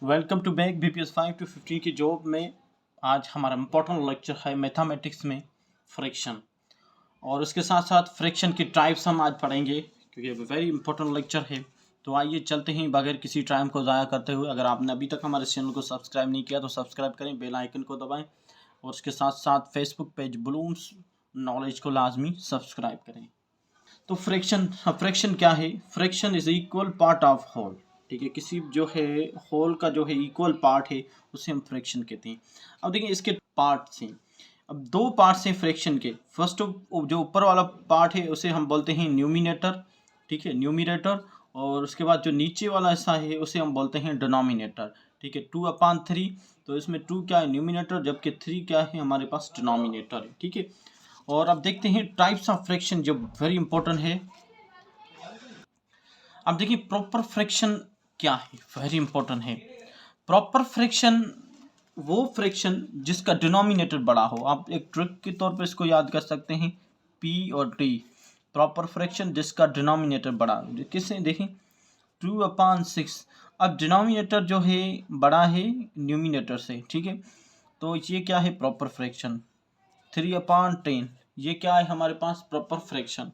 Welcome to back BPS 5 to 15 की job में। आज हमारा इम्पोर्टेंट लेक्चर है मैथमेटिक्स में फ्रैक्शन, और उसके साथ साथ फ्रैक्शन की टाइप्स हम आज पढ़ेंगे क्योंकि वेरी इंपॉर्टेंट लेक्चर है। तो आइए चलते हैं बगैर किसी टाइम को ज़ाया करते हुए। अगर आपने अभी तक हमारे चैनल को सब्सक्राइब नहीं किया तो सब्सक्राइब करें, बेल आइकन को दबाएं और उसके साथ साथ फेसबुक पेज ब्लूम्स नॉलेज को लाजमी सब्सक्राइब करें। तो फ्रैक्शन क्या है? Fraction is equal part of whole. ठीक है, किसी जो है होल का जो है इक्वल पार्ट है उसे हम फ्रैक्शन कहते हैं। अब देखिए इसके पार्ट्स हैं। अब दो पार्ट्स हैं फ्रैक्शन के। फर्स्ट जो ऊपर वाला पार्ट है उसे हम बोलते हैं न्यूमिनेटर। ठीक है, न्यूमिनेटर। और उसके बाद जो नीचे वाला हिस्सा है उसे हम बोलते हैं डिनोमिनेटर। ठीक है, 2/3। तो इसमें 2 क्या है? न्यूमिनेटर, जबकि 3 क्या है? हमारे पास डिनोमिनेटर है। ठीक है, और अब देखते हैं टाइप्स ऑफ फ्रैक्शन जो वेरी इंपॉर्टेंट है। अब देखिए प्रॉपर फ्रैक्शन क्या है, वेरी इंपॉर्टेंट है। प्रॉपर फ्रैक्शन वो फ्रैक्शन जिसका डिनोमिनेटर बड़ा हो। आप एक ट्रिक के तौर पर इसको याद कर सकते हैं, P और T। प्रॉपर फ्रैक्शन जिसका डिनोमिनेटर बड़ा हो। किससे? देखें 2/6। अब डिनोमिनेटर जो है बड़ा है न्यूमिनेटर से। ठीक है, तो ये क्या है? Proper fraction. 3/10 ये क्या है हमारे पास? Proper fraction.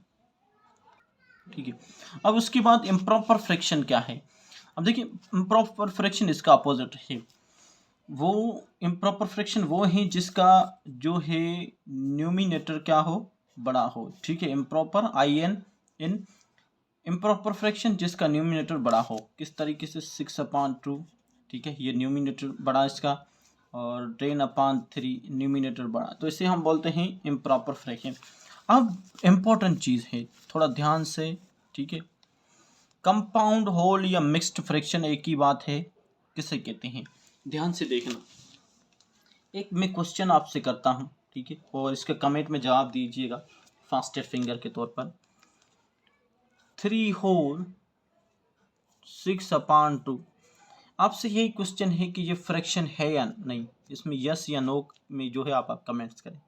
ठीक है, अब उसके बाद इम्प्रॉपर फ्रैक्शन क्या है? अब देखिए इम्प्रॉपर फ्रैक्शन इसका अपोजिट है। वो इम्प्रॉपर फ्रैक्शन वो है जिसका जो है न्यूमिनेटर क्या हो? बड़ा हो। ठीक है, इम्प्रॉपर इन इम्प्रॉपर फ्रैक्शन जिसका न्यूमिनेटर बड़ा हो। किस तरीके से? 6/2। ठीक है, ये न्यूमिनेटर बड़ा इसका, और 10/3 न्यूमिनेटर बड़ा, तो इसे हम बोलते हैं इम्प्रॉपर फ्रैक्शन। अब इम्पोर्टेंट चीज़ है, थोड़ा ध्यान से। ठीक है, कंपाउंड होल या मिक्स्ड फ्रैक्शन एक ही बात है। किसे कहते हैं? ध्यान से देखना। एक मैं क्वेश्चन आपसे करता हूँ, ठीक है, और इसके कमेंट में जवाब दीजिएगा फास्टेस्ट फिंगर के तौर पर। 3 होल 6/2। आपसे यही क्वेश्चन है कि ये फ्रैक्शन है या नहीं। इसमें यस या नो में जो है आप कमेंट्स करें।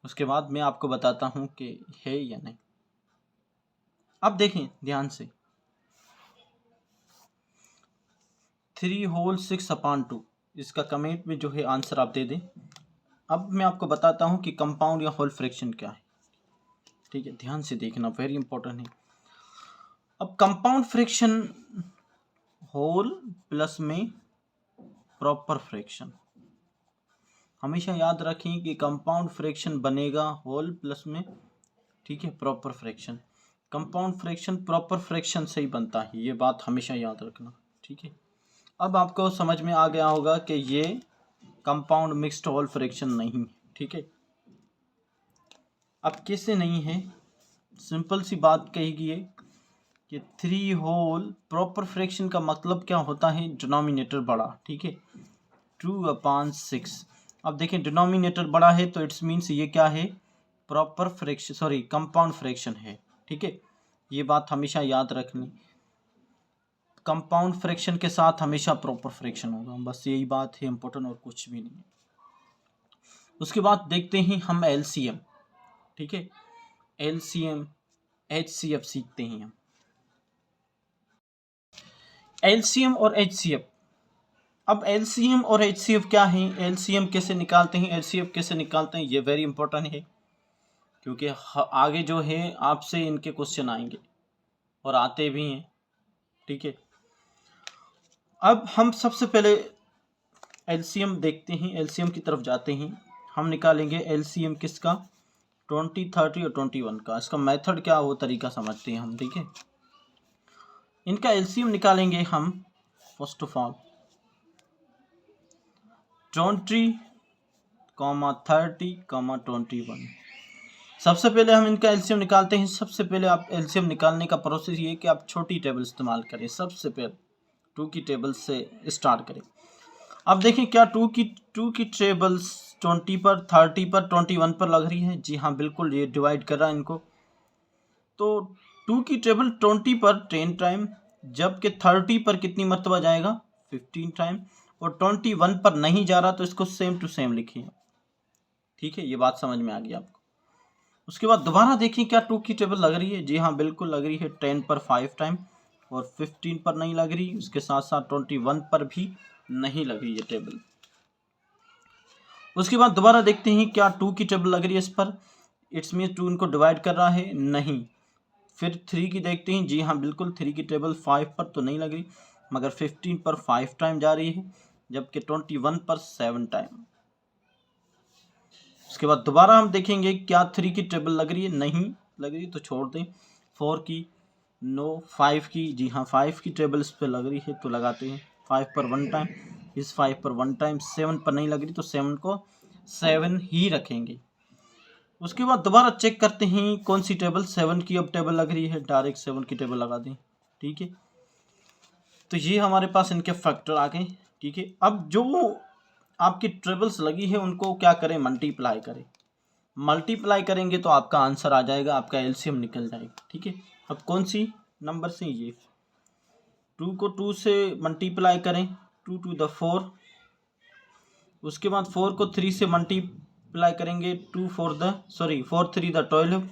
उसके बाद मैं आपको बताता हूँ कि है या नहीं। अब देखें ध्यान से, 3 होल 6/2 इसका कमेंट में जो है आंसर आप दे दें। अब मैं आपको बताता हूँ कि कंपाउंड या होल फ्रैक्शन क्या है। ठीक है, ध्यान से देखना, वेरी इंपॉर्टेंट है। अब कंपाउंड फ्रैक्शन होल प्लस में प्रॉपर फ्रैक्शन। हमेशा याद रखें कि कंपाउंड फ्रैक्शन बनेगा होल प्लस में, ठीक है, proper fraction. Compound fraction proper fraction से ही बनता है, ये बात हमेशा याद रखना। ठीक है, अब आपको समझ में आ गया होगा कि ये कंपाउंड मिक्स्ड होल फ्रैक्शन नहीं है। ठीक है, अब कैसे नहीं है? सिंपल सी बात कही है कि 3 होल प्रॉपर फ्रैक्शन का मतलब क्या होता है? डिनोमिनेटर बड़ा। ठीक है, 2/6। अब देखें डिनोमिनेटर बड़ा है तो इट्स मीन्स ये क्या है? Proper fraction, sorry compound fraction है। ठीक है, ये बात हमेशा याद रखनी। कंपाउंड फ्रैक्शन के साथ हमेशा प्रॉपर फ्रैक्शन होगा, बस यही बात है इंपॉर्टेंट, और कुछ भी नहीं। उसके बाद देखते हैं हम LCM। ठीक है, LCM HCF सीखते हैं हम। LCM और HCF। अब LCM और HCF क्या है? LCM कैसे निकालते हैं, HCF कैसे निकालते हैं, ये वेरी इंपॉर्टेंट है क्योंकि आगे जो है आपसे इनके क्वेश्चन आएंगे और आते भी हैं। ठीक है, अब हम सबसे पहले LCM देखते हैं, LCM की तरफ जाते हैं। हम निकालेंगे LCM किसका? 20, 30 और 21 का। इसका मेथड क्या हो, तरीका समझते हैं हम। ठीक है, इनका LCM निकालेंगे हम। First of all 20, 30, 21। सबसे पहले हम इनका LCM निकालते हैं। सबसे पहले आप LCM निकालने का प्रोसेस ये कि आप छोटी टेबल इस्तेमाल करें। सबसे पहले 2 की टेबल से स्टार्ट करें। अब देखें क्या 2 की टेबल्स 20 पर, 30 पर, 21 पर लग रही है? जी हाँ, बिल्कुल, ये डिवाइड कर रहा है इनको। तो 2 की टेबल 20 पर 10 टाइम, जबकि 30 पर कितनी मरतबा जाएगा? 15 टाइम, और 21 पर नहीं जा रहा तो इसको सेम टू सेम लिखिए। ठीक है, ये बात समझ में आ गई आपको। उसके बाद दोबारा देखिए क्या 2 की टेबल लग रही है? जी हाँ, बिल्कुल लग रही है। 10 पर 5 टाइम, और 15 पर नहीं लग रही, उसके साथ साथ 21 पर भी नहीं लग रही ये टेबल। उसके बाद दोबारा देखते हैं क्या 2 की टेबल लग रही है इस पर, इट्स मीन 2 इनको डिवाइड कर रहा है, नहीं। फिर 3 की देखते हैं, जी हाँ बिल्कुल 3 की टेबल 5 पर तो नहीं लग रही, मगर 15 पर 5 टाइम जा रही है, जबकि 21 पर 7 टाइम। उसके बाद दोबारा हम देखेंगे क्या 3 की टेबल लग रही है, नहीं लग रही तो छोड़ दें। 4 की, नो। 5 की, जी हाँ 5 की टेबल इस पर लग रही है तो लगाते हैं, 5 पर 1 टाइम, इस 5 पर 1 टाइम। 7 पर नहीं लग रही तो 7 को 7 ही रखेंगे। उसके बाद दोबारा चेक करते हैं कौन सी टेबल, 7 की अब टेबल लग रही है, डायरेक्ट 7 की टेबल लगा दें, ठीक है। तो ये हमारे पास इनके फैक्टर आ गए, ठीक है। अब जो आपकी टेबल्स लगी है उनको क्या करें, मल्टीप्लाई करें। मल्टीप्लाई करेंगे तो आपका आंसर आ जाएगा, आपका एलसीएम निकल जाएगा, ठीक है। अब कौन सी नंबर से, ये 2 को 2 से मल्टीप्लाई करें, 2 to the 4। उसके बाद 4 को 3 से मल्टीप्लाई करेंगे, 4 3 the 12।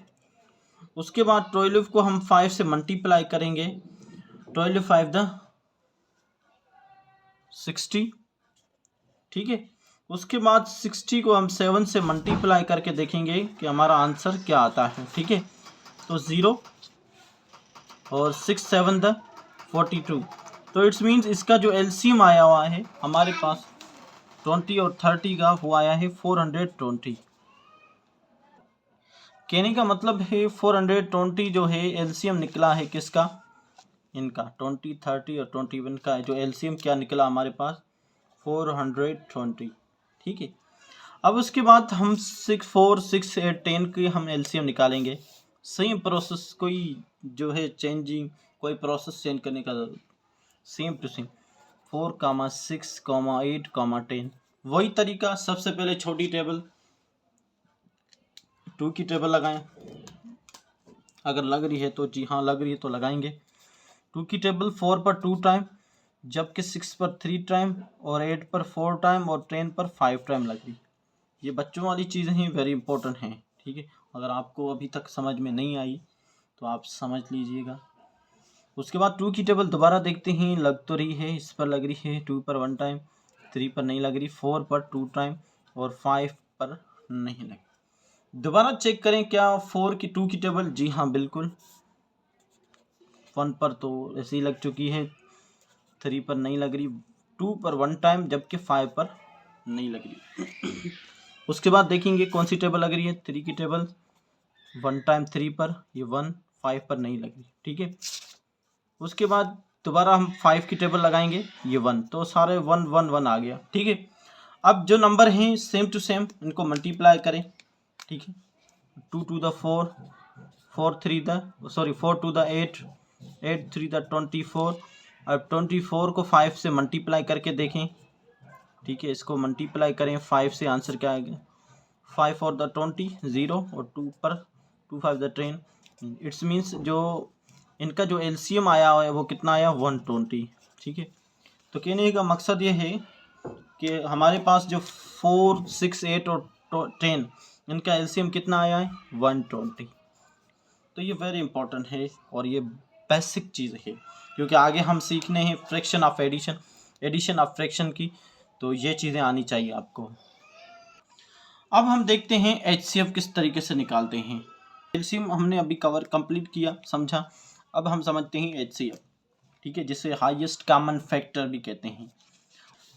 उसके बाद 12 को हम 5 से मल्टीप्लाई करेंगे, 12 5 the 60, ठीक है। उसके बाद 60 को हम 7 से मल्टीप्लाई करके देखेंगे कि हमारा आंसर क्या आता है, ठीक है। तो 0 और 6 7 the 42। तो इट्स मीन्स इसका जो एलसीएम आया हुआ है हमारे पास 20 और 30 का वो आया है 420। कहने का मतलब है 420 जो है एलसीएम निकला है किसका, इनका 20 30 और 21 का जो एलसीएम क्या निकला हमारे पास 420, ठीक है। अब उसके बाद हम 6 4 6 8 10 के हम एलसीएम निकालेंगे। सेम प्रोसेस, कोई जो है चेंजिंग, कोई प्रोसेस चेंज करने का, सेम टू सेम 4 6 8 10, वही तरीका। सबसे पहले छोटी टेबल 2 की टेबल लगाएं, अगर लग रही है तो, जी हाँ लग रही है तो लगाएंगे। 2 की टेबल 4 पर 2 टाइम, जबकि 6 पर 3 टाइम, और 8 पर 4 टाइम, और 10 पर 5 टाइम लग रही। ये बच्चों वाली चीज़ें हैं, वेरी इंपॉर्टेंट हैं, ठीक है। अगर आपको अभी तक समझ में नहीं आई तो आप समझ लीजिएगा। उसके बाद 2 की टेबल दोबारा देखते हैं, लग तो रही है, इस पर लग रही है 2 पर 1 टाइम, 3 पर नहीं लग रही, 4 पर 2 टाइम, और 5 पर नहीं लगी। दोबारा चेक करें क्या 4 की 2 की टेबल, जी हाँ बिल्कुल 1 पर तो ऐसे ही लग चुकी है, 3 पर नहीं लग रही, 2 पर 1 टाइम, जबकि 5 पर नहीं लग रही। उसके बाद देखेंगे कौन सी टेबल लग रही है, 3 की टेबल 1 टाइम 3 पर, ये 1, 5 पर नहीं लग रही, ठीक है। उसके बाद दोबारा हम 5 की टेबल लगाएंगे, ये 1, तो सारे 1 1 1 आ गया, ठीक है। अब जो नंबर हैं सेम टू सेम इनको मल्टीप्लाई करें, ठीक है। 2 to the 4, 4 to the 8, 8 3 the 24। अब 24 को 5 से मल्टीप्लाई करके देखें, ठीक है। इसको मल्टीप्लाई करें 5 से, आंसर क्या आएगा, 5 और द 20 0, और 2 पर 2 5 द 10। इट्स मीन्स जो इनका जो एलसीएम आया है वो कितना आया, 120, ठीक है। तो कहने का मकसद ये है कि हमारे पास जो 4 6 8 और 10 इनका एलसीएम कितना आया है, 120। तो ये वेरी इंपॉर्टेंट है और ये बेसिक चीज़ है, क्योंकि आगे हम सीखने हैं fraction of addition, addition of fraction की, तो ये चीज़ें आनी चाहिए आपको। अब हम देखते हैं एचसीएफ किस तरीके से निकालते हैं। एलसीएम हमने अभी कवर कंप्लीट किया, समझा। अब हम समझते हैं एचसीएफ, ठीक है, जिसे हाईएस्ट कॉमन फैक्टर भी कहते हैं।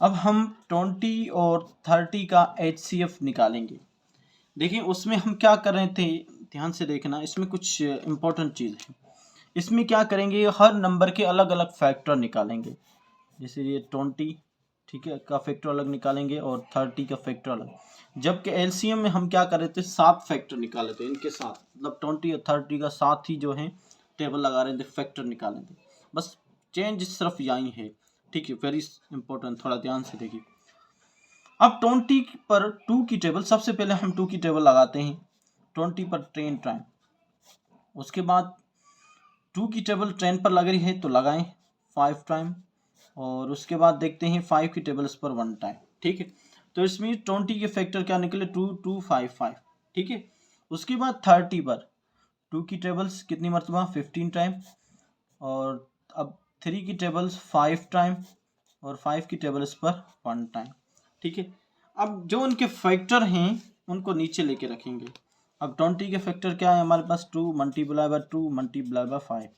अब हम 20 और 30 का एचसीएफ निकालेंगे। देखिए उसमें हम क्या कर रहे थे, ध्यान से देखना, इसमें कुछ इम्पोर्टेंट चीज़ है। इसमें क्या करेंगे, हर नंबर के अलग अलग फैक्टर निकालेंगे। जैसे ये 20, ठीक है, का फैक्टर अलग निकालेंगे और 30 का फैक्टर अलग। जबकि एलसीएम में हम क्या कर रहे थे, 7 फैक्टर निकाले थे इनके साथ, मतलब 20 और 30 का साथ ही जो है टेबल लगा रहे थे, फैक्टर निकाले थे। बस चेंज सिर्फ यही है, ठीक है, वेरी इंपॉर्टेंट, थोड़ा ध्यान से देखिए। अब 20 पर 2 की टेबल, सबसे पहले हम 2 की टेबल लगाते हैं, 20 पर 10 टाइम। उसके बाद 2 की टेबल 10 पर लग रही है तो लगाएं 5 टाइम, और उसके बाद देखते हैं 5 की टेबल इस पर 1 टाइम, ठीक है। तो इसमें 20 के फैक्टर क्या निकले, 2 2 5 5, ठीक है। उसके बाद 30 पर 2 की टेबल्स कितनी मरतबा, 15 टाइम, और अब 3 की टेबल्स 5 टाइम और 5 की टेबल्स पर 1 टाइम, ठीक है। अब जो उनके फैक्टर हैं उनको नीचे लेके रखेंगे। अब 20 के फैक्टर क्या है हमारे पास, 2 मल्टीप्लाई बाय 2 मल्टीप्लाई बाय 5,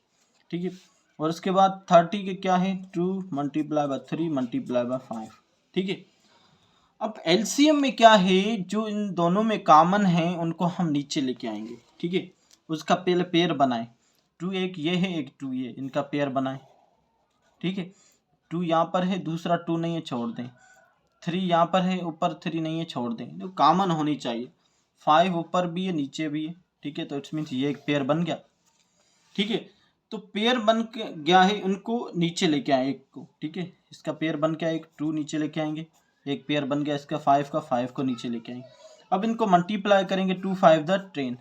ठीक है। और उसके बाद 30 के क्या है, 2 मल्टीप्लाई बाय 3 मल्टीप्लाई बाय 5, ठीक है। अब एलसीएम में क्या है, जो इन दोनों में कॉमन है उनको हम नीचे लेके आएंगे, ठीक है। उसका पहले पेयर बनाए, 2 एक ये है एक 2 ये, इनका पेयर बनाए, ठीक है। 2 यहाँ पर है, दूसरा 2 नहीं है, छोड़ दें। 3 यहाँ पर है, ऊपर 3 नहीं है, छोड़ दें। जो कॉमन होनी चाहिए, 5 ऊपर भी है नीचे भी है, ठीक है। तो इट्स मीन्स ये एक पेयर बन गया, ठीक है। तो पेयर बन के गया है, उनको नीचे लेके आए एक को, ठीक है। इसका पेयर बन के एक 2 नीचे लेके आएंगे, एक पेयर बन गया इसका 5 का, 5 को नीचे लेके आएंगे। अब इनको मल्टीप्लाई करेंगे, 2 5 द 10,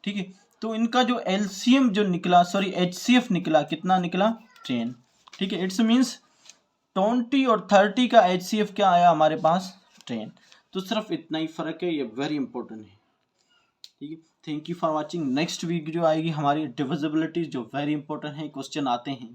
ठीक है। तो इनका जो एलसीएम जो निकला, सॉरी एचसीएफ निकला, कितना निकला, 10, ठीक है। इट्स मीन्स 20 और 30 का एचसीएफ क्या आया हमारे पास, 10। तो सिर्फ इतना ही फर्क है, ये वेरी इंपॉर्टेंट है, ठीक है। Thank you for watching. Next video आएगी हमारी डिविजिबिलिटी, जो वेरी इंपॉर्टेंट है, क्वेश्चन आते हैं।